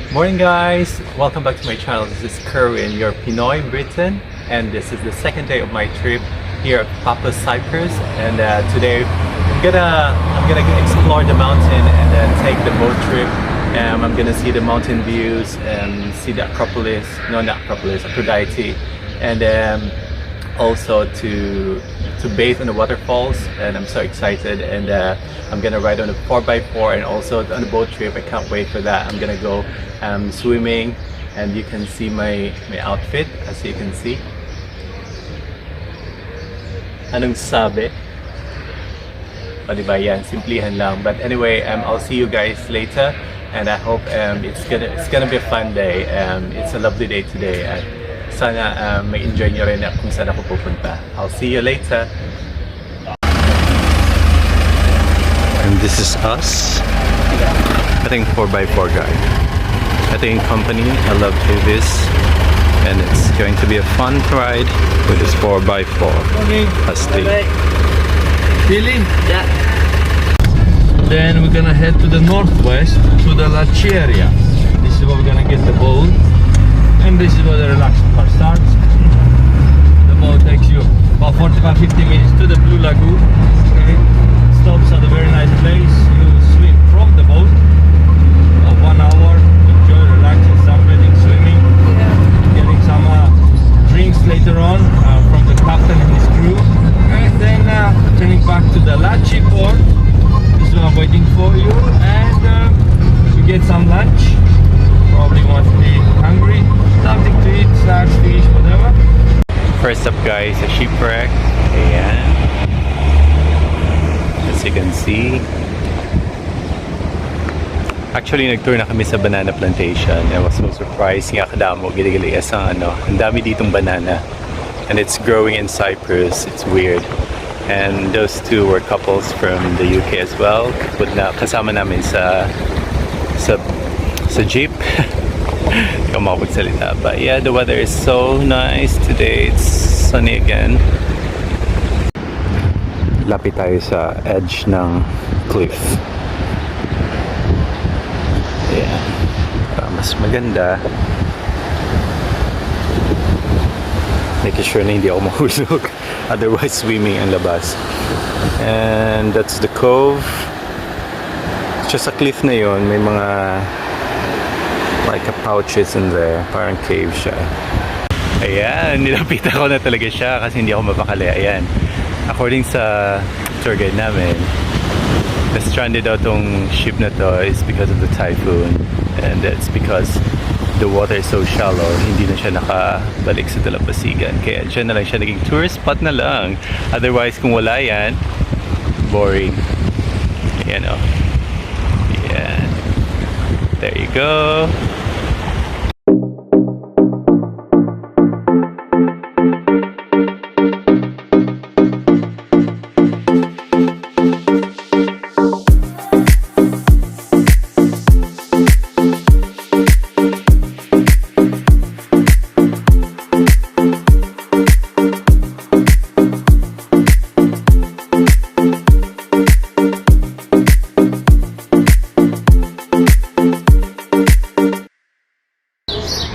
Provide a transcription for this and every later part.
Morning guys, welcome back to my channel. This is Kerwin, your Pinoy Britain, and this is the second day of my trip here at Papa Cyprus. And today I'm gonna explore the mountain and then take the boat trip. I'm gonna see the mountain views and see the Acropolis, no, not Acropolis, Aphrodite, and also to bathe in the waterfalls. And I'm so excited, and I'm gonna ride on a 4x4 and also on the boat trip. I can't wait for that. I'm gonna go swimming, and you can see my outfit, as you can see. Anong sabi? O diba yan, simplihan lang. But anyway, I'll see you guys later, and I hope it's gonna be a fun day. It's a lovely day today, and sana may enjoy nyo rin kung saan ako pupunta. I'll see you later. And this is us. I think 4x4 guy. I think company. I love to do this, and it's going to be a fun ride with this 4x4. Hasti. Feeling? Yeah. Then we're gonna head to the northwest to the Lacheria. This is where we're gonna get the boat, and this is where the relaxing part starts. The boat takes you about 45-50 minutes to the Blue Lagoon. Okay. Stops at a very nice place. You swim from the boat for 1 hour. Enjoy, relaxing, sunbathing, swimming. Yeah. Getting some drinks later on from the captain and his crew. And then turning back to the Lachi port. This is what I'm waiting for you. And we get some lunch. Probably want to be hungry. Something to eat, snacks, fish, whatever. First up guys, a shipwreck. Ayan. As you can see. Actually, nag-tour na kami sa banana plantation. I was so surprised. Nga kadamo, gili-gili sa ano. Ang dami ditong banana. And it's growing in Cyprus. It's weird. And those two were couples from the UK as well. Kasama namin sa jeep. Hindi ko makapagsalita. But yeah, the weather is so nice today. It's sunny again. Lapit tayo sa edge ng cliff. Yeah. Para mas maganda. Making sure na hindi ako mahulog. Otherwise, swimming ang labas. And that's the cove. It's just a cliff na yun. May mga like a pouches in there. Parang cave siya. Ayan, nilapitan ko na talaga siya kasi hindi ako mapakali. Ayan. According sa tour guide namin, na-stranded daw tong ship na to is because of the typhoon. And that's because the water is so shallow, hindi na siya nakabalik sa dalampasigan. Kaya dyan na lang siya naging tourist spot na lang. Otherwise, kung wala yan, boring. Ayan o. Ayan. There you go.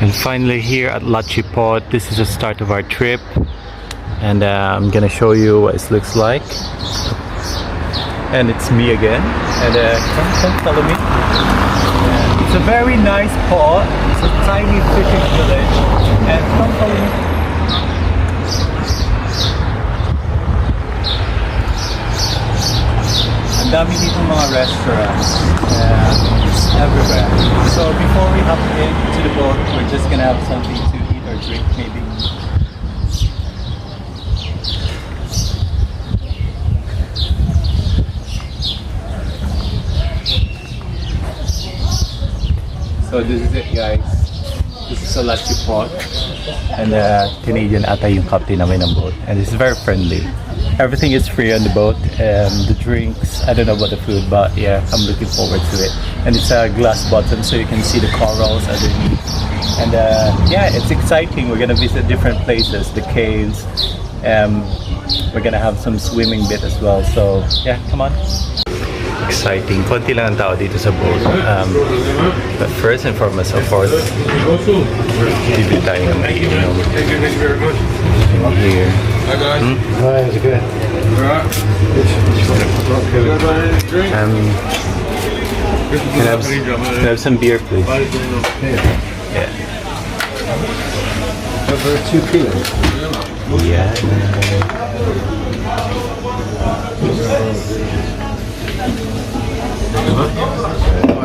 And finally here at Lachi Port, this is the start of our trip, and I'm gonna show you what it looks like. And it's me again, and come follow me. It's a very nice port. It's a tiny fishing village, and come follow me. Ang dami dito mga restaurants. Everywhere. So before we hop into the boat, we're just gonna have something to eat or drink maybe. So this is it guys. This is a Lachi port, and Canadian ata yung captain namin ng boat, and it's very friendly. Everything is free on the boat. The drinks, I don't know about the food, but yeah, I'm looking forward to it. And it's a glass bottom, so you can see the corals underneath. And yeah, it's exciting. We're gonna visit different places, the caves. We're gonna have some swimming bit as well. So yeah, come on. exciting. Konti lang ang tao dito sa boat. But first and foremost, of course, bibili tayo ng maiinom. In here. Hi, it's good. Can I have some beer, please? Yeah. Over 2 kilos. Yeah.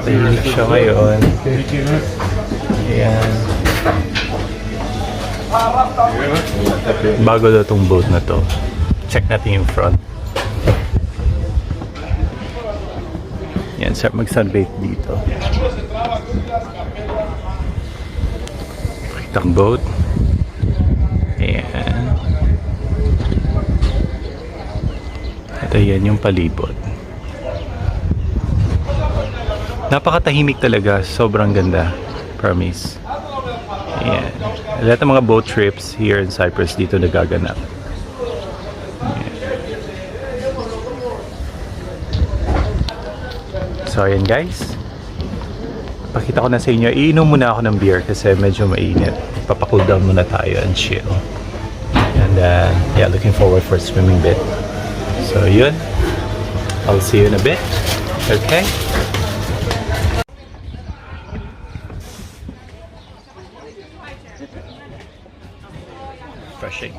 Tahimik siya ngayon. Ayan. Bago daw tong boat na to. Check natin yung front. Yan, sarap mag-sunbake dito. Pakitang boat. Ayan. At ayan yung palibot. Napakatahimik talaga. Sobrang ganda. Promise. Ayan. Lahat ng mga boat trips here in Cyprus dito nagaganap. Ayan. So ayan guys. Pakita ko na sa inyo. Iinom muna ako ng beer kasi medyo mainit. Papacool down muna tayo and chill. And yeah, looking forward for a swimming bit. So yun. I'll see you in a bit. Okay? Refreshing.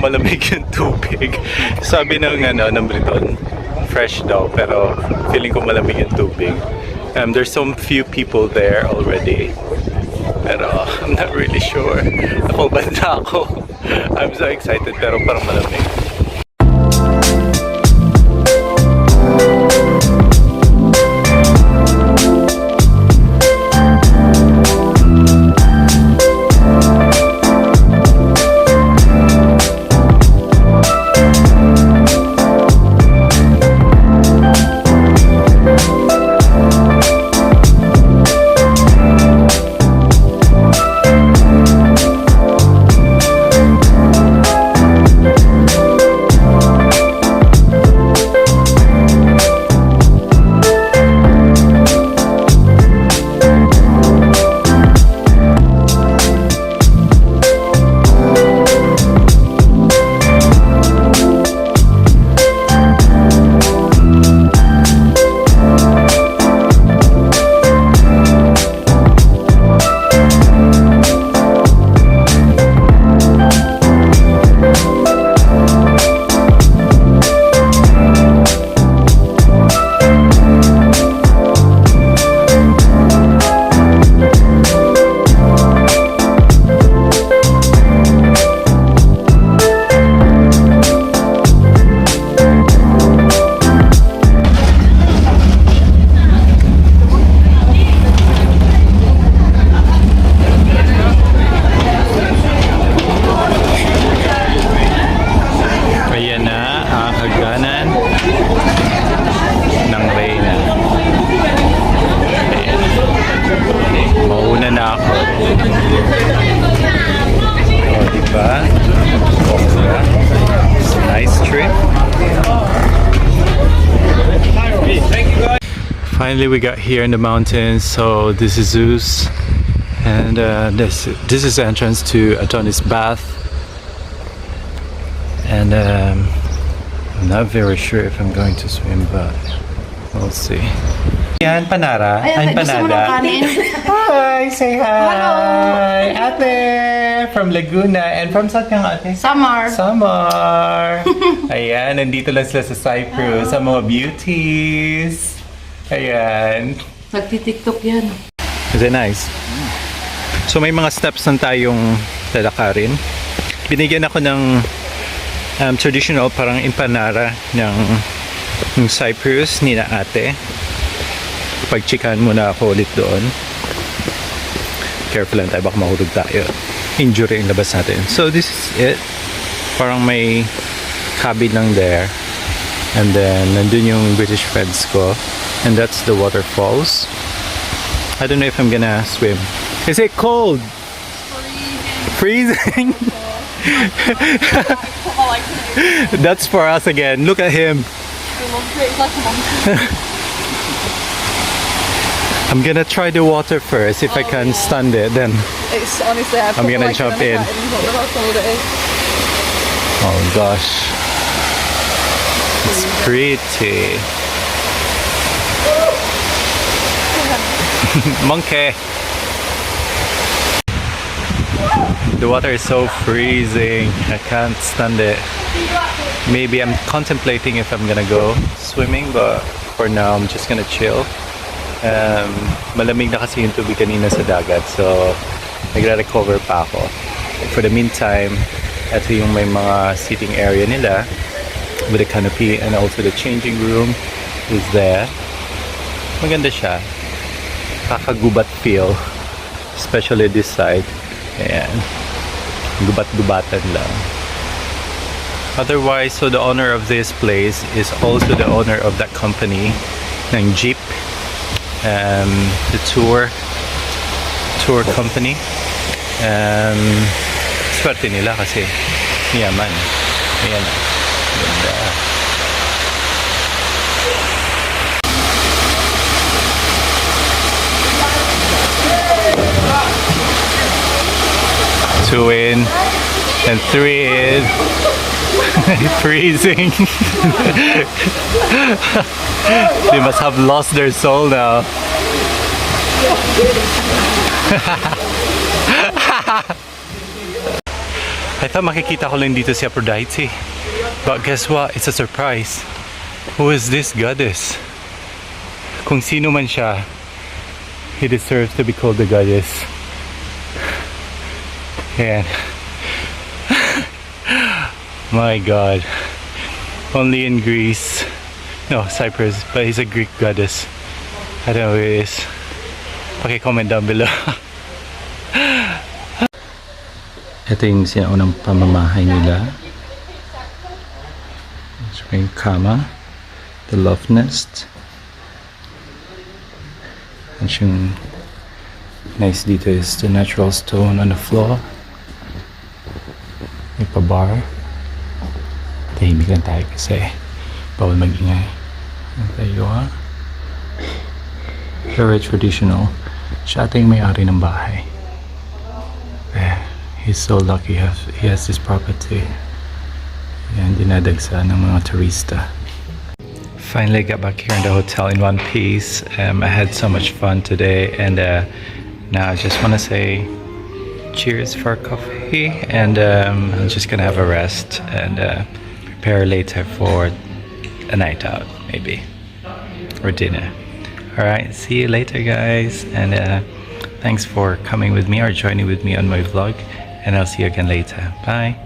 Malamig yung tubig. Sabi ng ng Briton, fresh daw, pero feeling ko malamig yung tubig. There's some few people there already, pero I'm not really sure. Nakubad na ako. I'm so excited, pero parang malamig. Finally, we got here in the mountains. So this is Zeus, and this is the entrance to Adonis' bath. And I'm not very sure if I'm going to swim, but we'll see. Yan, Panara. Ay, gusto mo ng kanin? Hi! Say hi! Hello! Ate! From Laguna. And from saan ka nga, ate? Samar. Samar! Ayan, nandito lang sila sa Cyprus. Sa mga beauties. Ayan. Nagtitiktok yan. Is it nice? So may mga steps lang tayong lalakarin. Binigyan ako ng traditional parang empanada ng Cyprus ni na ate. Pag-chikahan muna ako ulit doon. Careful lang tayo, baka mahulog tayo. Injury yung labas natin. So this is it. Parang may cabin lang there. And then nandun yung British friends ko. And that's the waterfalls. I don't know if I'm gonna swim. Is it cold? Freezing. That's for us again. Look at him. I'm gonna try the water first. If I can stand it, then It's honestly, I'm gonna jump in. Oh gosh, it's pretty. Monkey. The water is so freezing. I can't stand it. Maybe I'm contemplating if I'm gonna go swimming, but for now I'm just gonna chill. Malamig na kasi yung tubig kanina sa dagat, so nagre-recover pa ako. For the meantime, ito yung may mga seating area nila with a canopy, and also the changing room is there. Maganda siya. Kakagubat feel, especially this side. Ayan. Gubat-gubatan lang. Otherwise, so the owner of this place is also the owner of that company ng jeep. The tour company. Swerte nila kasi yaman. Ayan. Ganda. Two in and three in. Freezing. They must have lost their soul now. I thought makikita ko lang dito si Aphrodite. But guess what? It's a surprise. Who is this goddess? Kung sino man siya, he deserves to be called the goddess. And my God, only in Greece, no, Cyprus, but he's a Greek goddess. I don't know who he is. Okay, comment down below. Ito yung sinaunang pamamahay nila. Ito yung kama, the love nest. And yung nice dito is the natural stone on the floor. May pa-bar. Tahimik lang tayo kasi bawal mag-ingay. There you are. Very traditional. Siya ata yung may-ari ng bahay. He's so lucky he has this property. Yan, dinadagsa ng mga turista. Finally got back here in the hotel in one piece. I had so much fun today, and now I just want to say cheers for coffee, and I'm just gonna have a rest and prepare later for a night out, maybe, or dinner. Alright, see you later guys, and thanks for coming with me or joining with me on my vlog, and I'll see you again later. Bye.